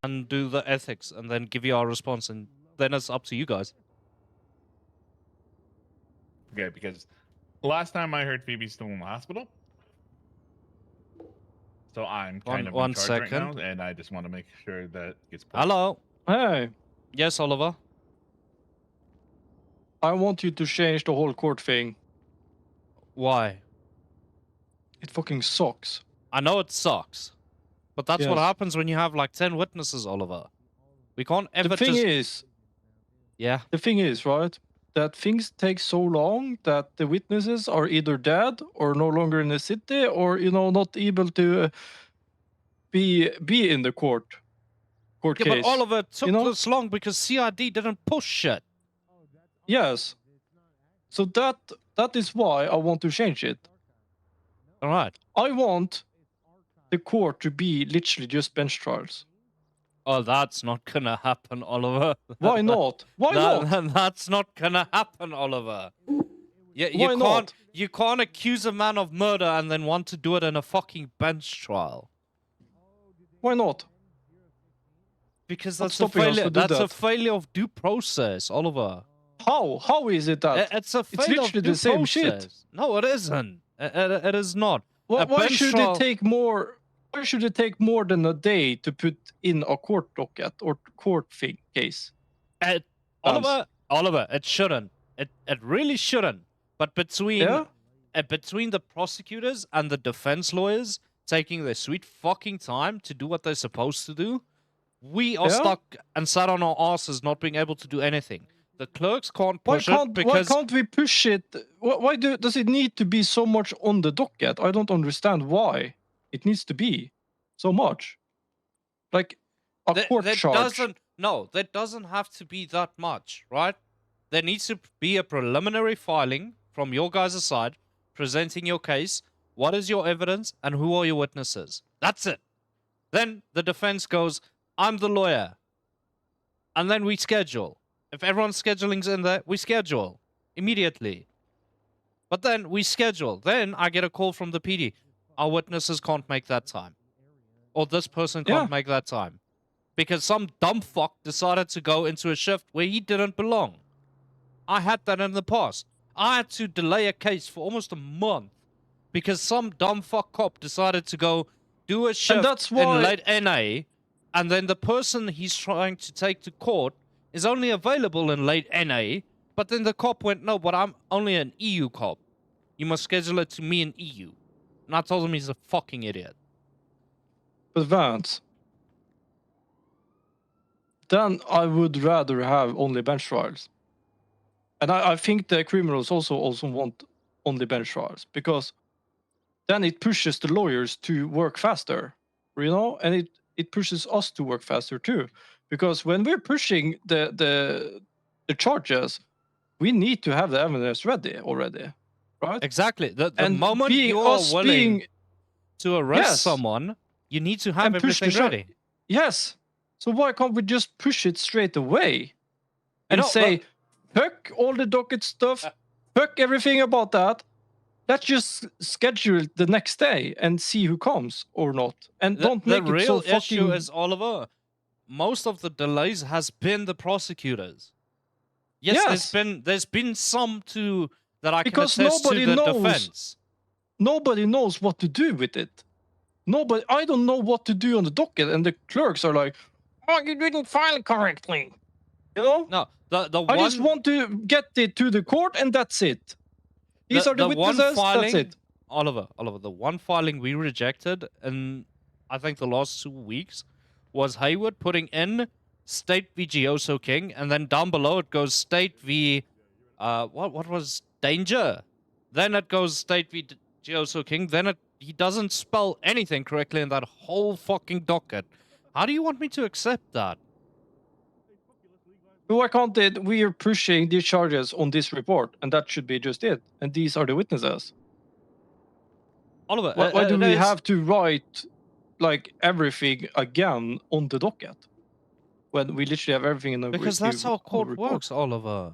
and do the ethics and then give you our response, and then it's up to you guys. Okay, because last time I heard Phoebe's still in the hospital. So I'm kind of in charge right now, and I just want to make sure that gets pushed. Hello. Hey, Yes, Oliver. I want you to change the whole court thing. Why? It fucking sucks. I know it sucks, but that's what Yes. happens when you have like 10 witnesses, Oliver. We can't ever The thing just... is, Yeah. the thing is, right, that things take so long that the witnesses are either dead or no longer in the city, or not able to be in the court Yeah, case. but Oliver, it took you know? this long because CID didn't push shit. Yes. So that is why I want to change it. All right. I want the court to be literally just bench trials. Oh, that's not gonna happen, Oliver. Why not? Why not? That's not gonna happen, Oliver. Why not? You can't accuse a man of murder and then want to do it in a fucking bench trial. Why not? Because What's that's a stopping us failure. to do That's a that? failure of due process, Oliver. How? How is it that? It's a It's failure of literally due the same process. shit. No, it isn't. It is not. Why bench should trial- it take more? Why should it take more than a day to put in a court docket or court case? Oliver, it shouldn't. It really shouldn't. But between the prosecutors and the defense lawyers taking their sweet fucking time to do what they're supposed to do, we are stuck and sat on our asses not being able to do anything. The clerks can't push it because... Why can't we push it? Why does it need to be so much on the docket? I don't understand why it needs to be so much. Like a court charge. That doesn't have to be that much, right? There needs to be a preliminary filing from your guys' side, presenting your case, what is your evidence, and who are your witnesses. That's it. Then the defense goes, I'm the lawyer. And then we schedule. If everyone's scheduling's in there, we schedule immediately. But then we schedule. Then I get a call from the PD. Our witnesses can't make that time. Or this person can't make that time. Because some dumb fuck decided to go into a shift where he didn't belong. I had that in the past. I had to delay a case for almost a month because some dumb fuck cop decided to go do a shift in late NA, and then the person he's trying to take to court is only available in late NA, but then the cop went, no, but I'm only an EU cop. You must schedule it to me in EU. And I told him he's a fucking idiot. But Vance, then I would rather have only bench trials. And I think the criminals also want only bench trials, because then it pushes the lawyers to work faster, and it pushes us to work faster too. Because when we're pushing the charges, we need to have the evidence ready already, right? Exactly. The moment you are willing to arrest someone, you need to have everything ready. Yes. So why can't we just push it straight away and say, fuck all the docket stuff, fuck everything about that. Let's just schedule it the next day and see who comes or not. And don't make it so fucking... The real issue is, Oliver, most of the delays has been the prosecutors. Yes. there's been some too that I can attest to the defense. Nobody knows what to do with it. I don't know what to do on the docket, and the clerks are like, oh, you didn't file correctly. No, I just want to get it to the court, and that's it. These are the witnesses, that's it. Oliver, the one filing we rejected in, I think, the last 2 weeks was Hayward putting in State v. Gioso King, and then down below it goes State v... what was Danger? Then it goes State v. Gioso King, then he doesn't spell anything correctly in that whole fucking docket. How do you want me to accept that? Why can't we are pushing these charges on this report, and that should be just it. And these are the witnesses. Oliver, why do we have to write like everything again on the docket when we literally have everything in the because that's how court works, Oliver.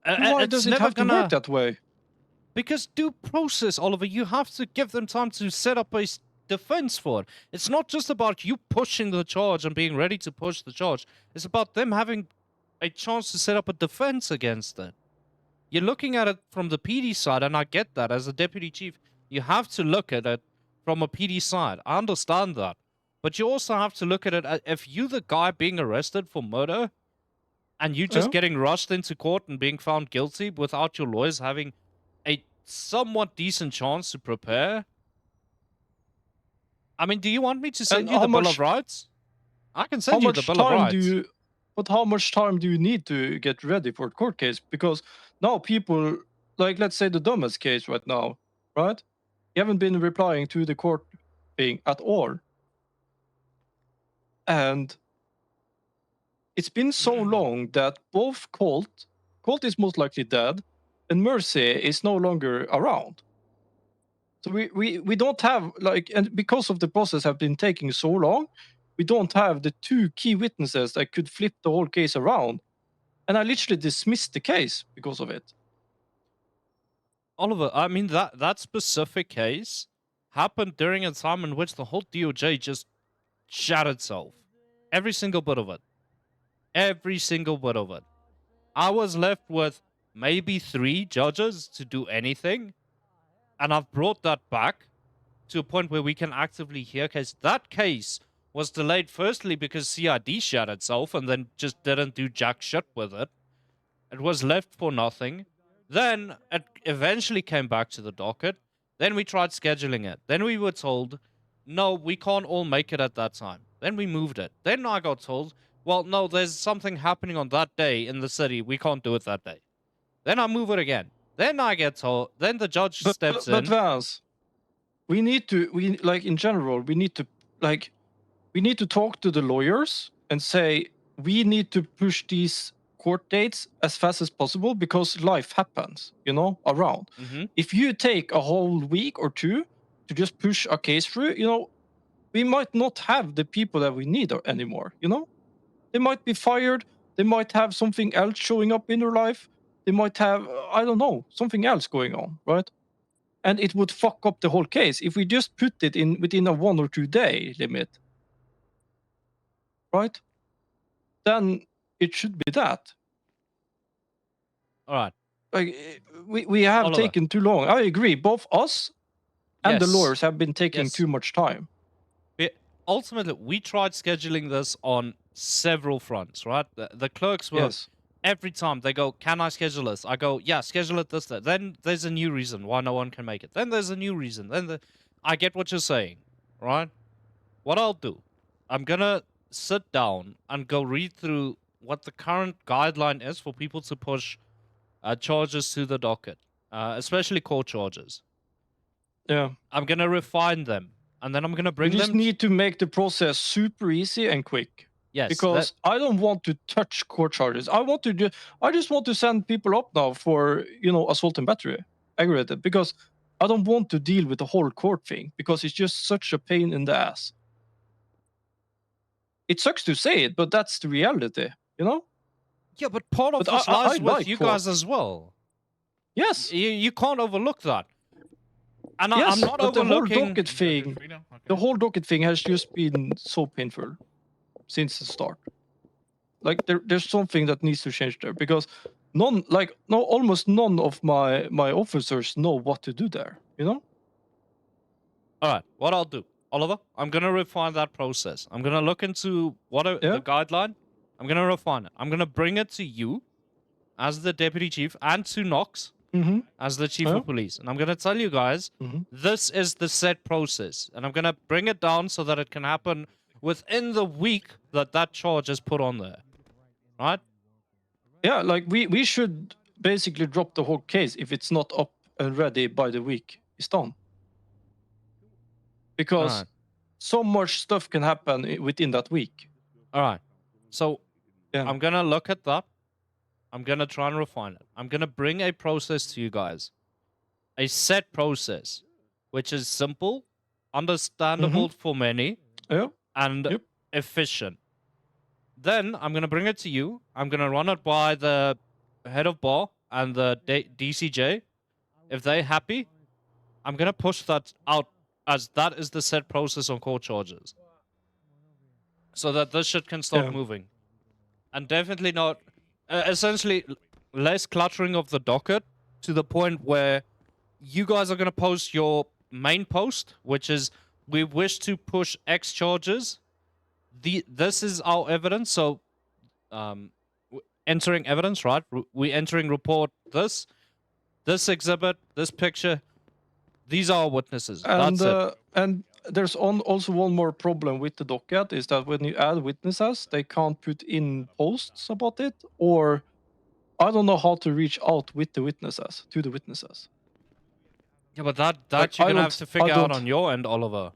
Why does it have to work that way? Because due process, Oliver, you have to give them time to set up a defense for it. It's not just about you pushing the charge and being ready to push the charge. It's about them having a chance to set up a defense against it. You're looking at it from the PD side, and I get that. As a deputy chief, you have to look at it from a PD side. I understand that. But you also have to look at it if you're the guy being arrested for murder, and you just getting rushed into court and being found guilty without your lawyers having a somewhat decent chance to prepare. I mean, do you want me to send you the Bill of Rights? I can send you the Bill of Rights. But how much time do you need to get ready for a court case? Because now people, like, let's say the dumbest case right now, right? You haven't been replying to the court thing at all. And it's been so long that both Colt is most likely dead, and Mercy is no longer around. So we don't have, like, and because of the process have been taking so long, we don't have the two key witnesses that could flip the whole case around. And I literally dismissed the case because of it. Oliver, I mean, that specific case happened during a time in which the whole DOJ just shat itself. Every single bit of it. Every single bit of it. I was left with maybe 3 judges to do anything. And I've brought that back to a point where we can actively hear case. That case was delayed firstly because CID shat itself and then just didn't do jack shit with it. It was left for nothing. Then it eventually came back to the docket. Then we tried scheduling it. Then we were told, no, we can't all make it at that time. Then we moved it. Then I got told, well, no, there's something happening on that day in the city. We can't do it that day. Then I move it again. Then I get told, then the judge steps in. But Vance, in general, we need to talk to the lawyers and say, we need to push these court dates as fast as possible because life happens, around. Mm-hmm. If you take a whole week or 2 to just push a case through, we might not have the people that we need anymore, They might be fired. They might have something else showing up in their life. They might have, I don't know, something else going on, right? And it would fuck up the whole case if we just put it in within a 1 or 2 day limit, right? Then it should be that. All right. Like, we have Oliver. taken too long. I agree. Both us and the Yes. lawyers have been taking Yes. too much time. Ultimately, we tried scheduling this on several fronts, right? The clerks were, Yes. every time they go, can I schedule this? I go, yeah, schedule it this day. Then there's a new reason why no one can make it. Then there's a new reason. I get what you're saying, right? What I'll do, I'm going to sit down and go read through what the current guideline is for people to push charges to the docket, especially court charges. Yeah. I'm going to refine them, and then I'm going to bring We just them... need to make the process super easy and quick. Yes. Because I don't want to touch court charges. I just want to send people up now for, assault and battery, aggravated, because I don't want to deal with the whole court thing because it's just such a pain in the ass. It sucks to say it, but that's the reality, Yeah, but part of this lies with you guys as well. Yes. You can't overlook that. And yes, I'm not but overlooking... the whole docket thing has just been so painful since the start. Like, there's something that needs to change there because almost none of my officers know what to do there, All right, what I'll do, Oliver, I'm going to refine that process. I'm going to look into the guideline. I'm going to refine it. I'm going to bring it to you as the deputy chief and to Knox as the chief of police. And I'm going to tell you guys, this is the set process. And I'm going to bring it down so that it can happen within the week that charge is put on there. Right? Yeah, like we should basically drop the whole case if it's not up and ready by the week it's done. Because so much stuff can happen within that week. All right. So I'm going to look at that. I'm going to try and refine it. I'm going to bring a process to you guys. A set process, which is simple, understandable for many, and efficient. Then I'm going to bring it to you. I'm going to run it by the head of bar and the DCJ. If they're happy, I'm going to push that out as that is the set process on court charges, so that this shit can start Yeah. moving, and definitely not essentially less cluttering of the docket to the point where you guys are going to post your main post, which is we wish to push X charges. This is our evidence. So, entering evidence, right? We entering report this exhibit, this picture. These are our witnesses. And That's it. and there's also one more problem with the docket is that when you add witnesses, they can't put in posts about it, or I don't know how to reach out with the witnesses to the witnesses. Yeah, but that Like, you're I gonna have don't- to figure I out don't- on your end, Oliver.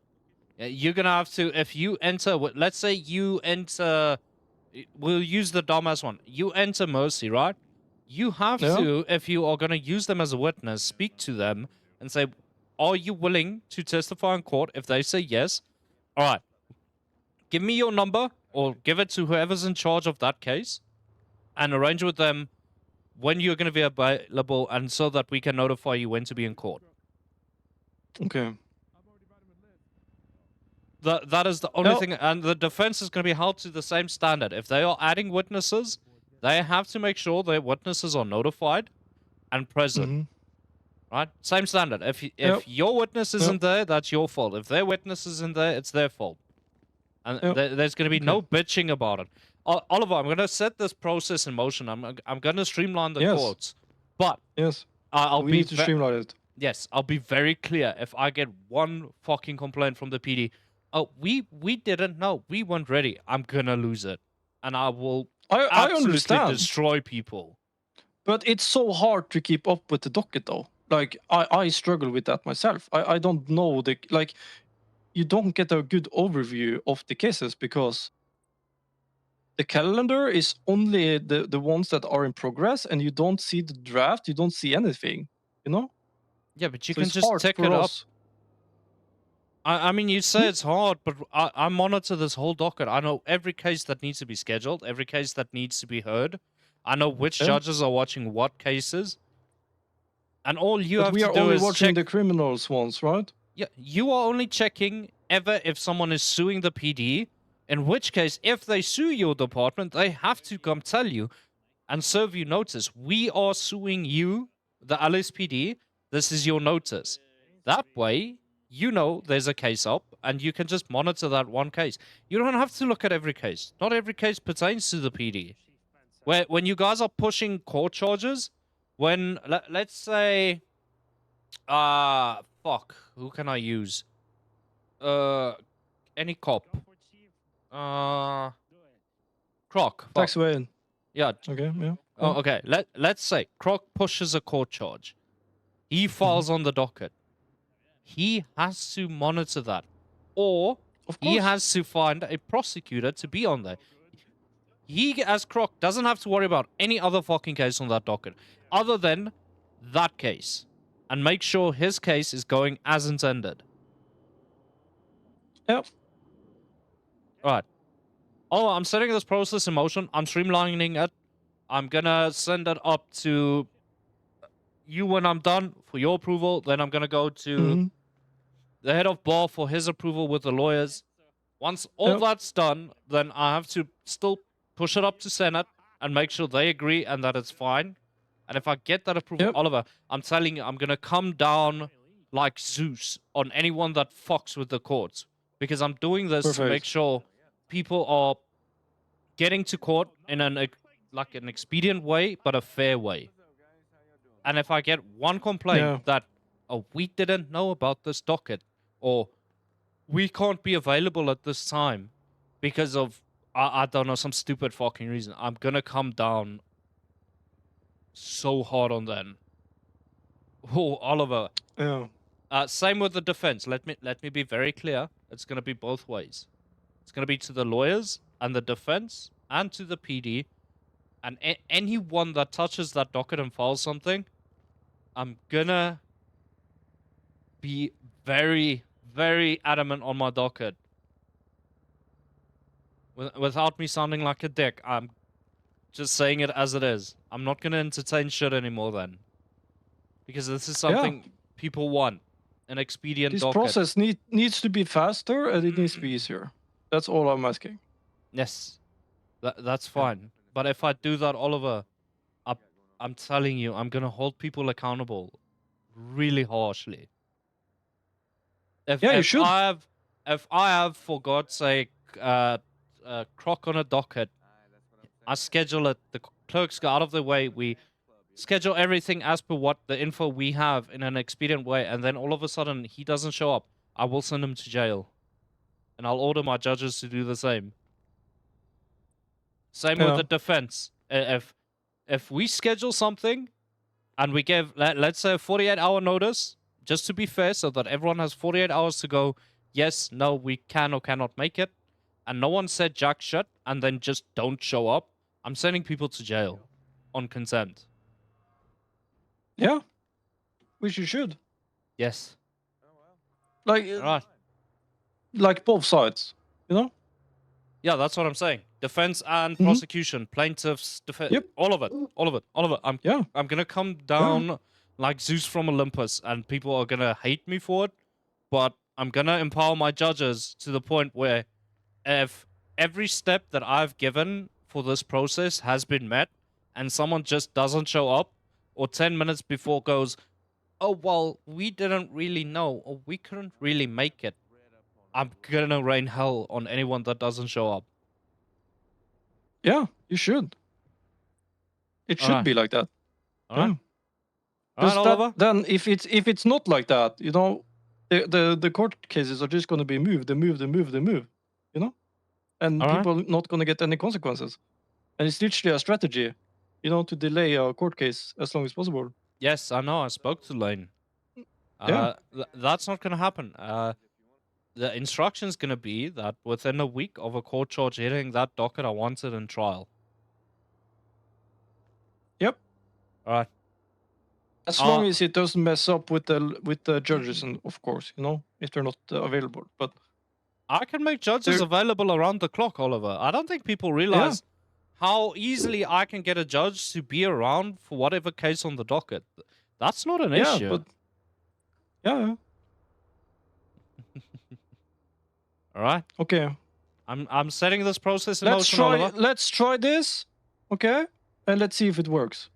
Yeah, you're gonna have to, if you enter, let's say you enter, we'll use the dumbass one. You enter Mercy, right? You have Yeah. to, if you are gonna use them as a witness, speak to them and say, are you willing to testify in court? If they say yes, all right, give me your number or give it to whoever's in charge of that case and arrange with them when you're going to be available, and so that we can notify you when to be in court. Okay. That is the only No. thing, and the defense is going to be held to the same standard. If they are adding witnesses, they have to make sure their witnesses are notified and present. Mhm. Right? Same standard. If Yep. your witness isn't there, that's your fault. If their witness isn't there, it's their fault. And Yep. there's going to be no bitching about it. Oliver, I'm going to set this process in motion. I'm going to streamline the Yes. courts. But Yes. I'll We be need to streamline it. Yes, I'll be very clear. If I get one fucking complaint from the PD, oh, we didn't know, we weren't ready, I'm gonna lose it, and I will I absolutely understand, destroy people. but it's so hard to keep up with the docket, though. Like, I struggle with that myself. I don't know you don't get a good overview of the cases because the calendar is only the ones that are in progress, and you don't see the draft, you don't see anything, you know? Yeah, but you So can it's just hard tick for it up. us. I mean, you say it's hard, but I monitor this whole docket. I know every case that needs to be scheduled, every case that needs to be heard. I know which Yeah. judges are watching what cases. And all you But have we to are do only is watching check. the criminals ones, right? Yeah, you are only checking ever if someone is suing the PD, in which case, if they sue your department, they have to come tell you and serve you notice. We are suing you, the LSPD. This is your notice. That way, you know there's a case up, and you can just monitor that one case. You don't have to look at every case. Not every case pertains to the PD. When you guys are pushing court charges, let's say, fuck, who can I use? Any cop. Croc. Fuck. Taxiway. Yeah. Okay, yeah. Oh, okay. Let's say Croc pushes a court charge. He files on the docket. He has to monitor that, or Of he course. has to find a prosecutor to be on there. He, as Croc, doesn't have to worry about any other fucking case on that docket, other than that case, and make sure his case is going as intended. Yep. Right. Oh, I'm setting this process in motion. I'm streamlining it. I'm gonna send it up to you when I'm done for your approval. Then I'm gonna go to Mhm. the head of bar for his approval with the lawyers. Once all Yep. that's done, then I have to still push it up to Senate and make sure they agree and that it's fine. And if I get that approval, Yep. Oliver, I'm telling you, I'm gonna come down like Zeus on anyone that fucks with the courts, because I'm doing this to make Perfect. sure people are getting to court in an expedient way, but a fair way. And if I get one complaint Yeah. that, oh, we didn't know about this docket, or we can't be available at this time because of, I don't know, some stupid fucking reason, I'm gonna come down so hard on them. Oh, Oliver. Yeah. Same with the defense. Let me be very clear. It's gonna be both ways. It's gonna be to the lawyers and the defense and to the PD, and anyone that touches that docket and files something, I'm gonna be very, very adamant on my docket. Without me sounding like a dick, I'm just saying it as it is. I'm not gonna entertain shit anymore then, because this is something people want. an expedient This docket. process needs to be faster and it needs to be easier. That's all I'm asking. Yes, that's fine. But if I do that, Oliver, I'm telling you, I'm gonna hold people accountable really harshly. You should. If I have, for God's sake, croc on a docket, I schedule it. The clerks go out of the way. We schedule everything as per what the info we have in an expedient way, and then all of a sudden he doesn't show up. I will send him to jail, and I'll order my judges to do the same. Same with the defense. If we schedule something, and we give, let's say, a 48-hour notice, just to be fair, so that everyone has 48 hours to go, yes, no, we can or cannot make it, and no one said jack shit, and then just don't show up, I'm sending people to jail on consent. Yeah, which you should. Yes. Like, Right. Like both sides, you know? Yeah, that's what I'm saying. Defense and prosecution, plaintiffs, defense, Yep. all of it. I'm gonna come down like Zeus from Olympus, and people are gonna hate me for it, but I'm gonna empower my judges to the point where if every step that I've given for this process has been met, and someone just doesn't show up, or 10 minutes before goes, oh, well, we didn't really know, or we couldn't really make it, I'm gonna rain hell on anyone that doesn't show up. Yeah, you should. It should be like that. Alright. Because Oliver? then if it's not like that, you know, the court cases are just going to be moved, you know, and people not going to get any consequences. And it's literally a strategy, you know, to delay a court case as long as possible. Yes, I know. I spoke to Lane. That's not going to happen. The instruction is going to be that within a week of a court charge hitting that docket, I want it in trial. Yep. All right. As long as it doesn't mess up with the judges, and of course, you know, if they're not available. But I can make judges available around the clock, Oliver. I don't think people realize how easily I can get a judge to be around for whatever case on the docket. That's not an issue. But yeah. All right. Okay. I'm setting this process in motion, Oliver. Let's try this. Okay, and let's see if it works.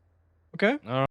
Okay. All right.